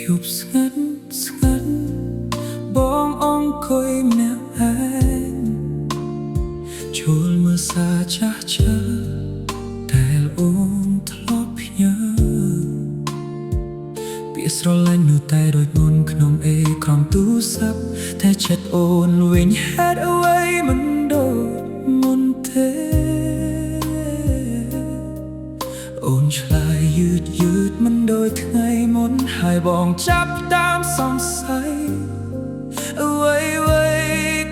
Chụp ngất ngất bóng ông coi mẹ anh chôn mưa xa cha chớแต่ôm thóp nhớពាក្យស្រឡាញ់នៅតែដូចមុនក្នុងអេក្រង់ទូរស័ព្ទតែចិត្តអូនវិញហេតុអ្វីមិនដូចមុនទេអូនឆ្លើយយឺតមិនដូចថ្ងៃមុនហើយបងចាប់តាមសង្ស័យអ្វី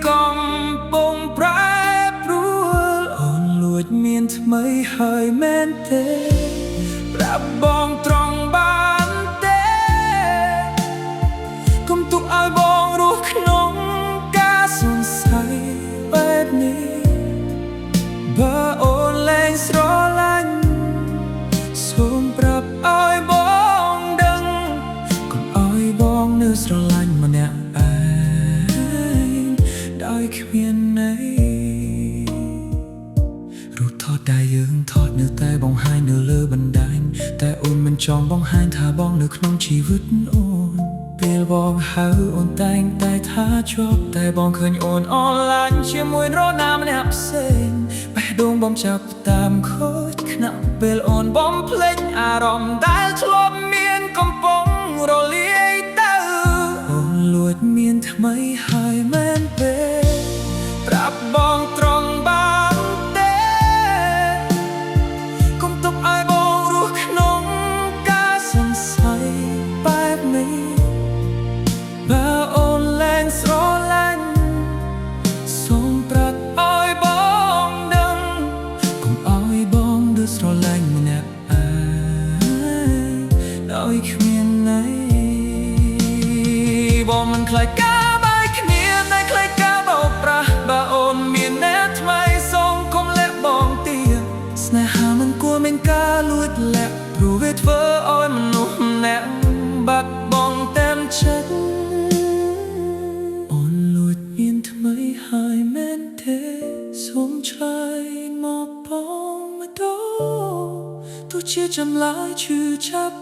កំពុងប្រែប្រួលអូនលួចមានថ្មីហើយមែនទេប្រាប់បងត្រង់បានទេកុំទុកឲ្យបងរស់ក្នុងការសង្ស័យបែបនេះបើអូនលែងស្រឡាញ់សូមប្រាប់ឲ្យបងដឹងកុំឲ្យបងនៅស្រឡាញ់ម្នាក់ឯងដោយគ្មានន័យរូបថតដែលយើងថតនៅតែបង្ហាញនៅលើបណ្ដាញតែអូនមិនចង់បង្ហាញថាបងនៅក្នុងជីវិតអូនពេលបងហៅអូនតែងតែថាជាប់តែបងឃើញអូនអនឡាញជាមួយនរណាម្នាក់ផ្សេងបេះដូងបងចាប់តាមខូចខ្នក់ពេលអូនបំភ្លេចអារម្មណ៍ដែលធ្លាប់មានកំពុងរលាយទៅអូនលួចមានថ្មីហើយមែនទេប្រាប់បងត្រង់បានទេកុំទុកឲ្យបងរស់ក្នុងការសង្ស័យបែបនេះបើអូនលែងស្រឡាញ់សូមប្រាប់ឲ្យបងដឹងកុំឲ្យបងទៅស្រឡាញ់ម្នាក់ឯងដោយគ្មានន័យបងមិនខ្លាចការបែកគ្នាតែខ្លាចការបោកប្រាស់បើអូនមានអ្នកថ្មីសូមកុំលាក់បងទៀតស្នេហាមិនគួរមានការលួចលាក់ព្រោះវាធ្វើឲ្យមនុស្សម្នាក់បាត់បង់តែចិត្តអូនលួចមានថ្មីហើយមែនទេសូមឆ្លើយមកបងម្ដងទោះជាចម្លើយឈឺចាប់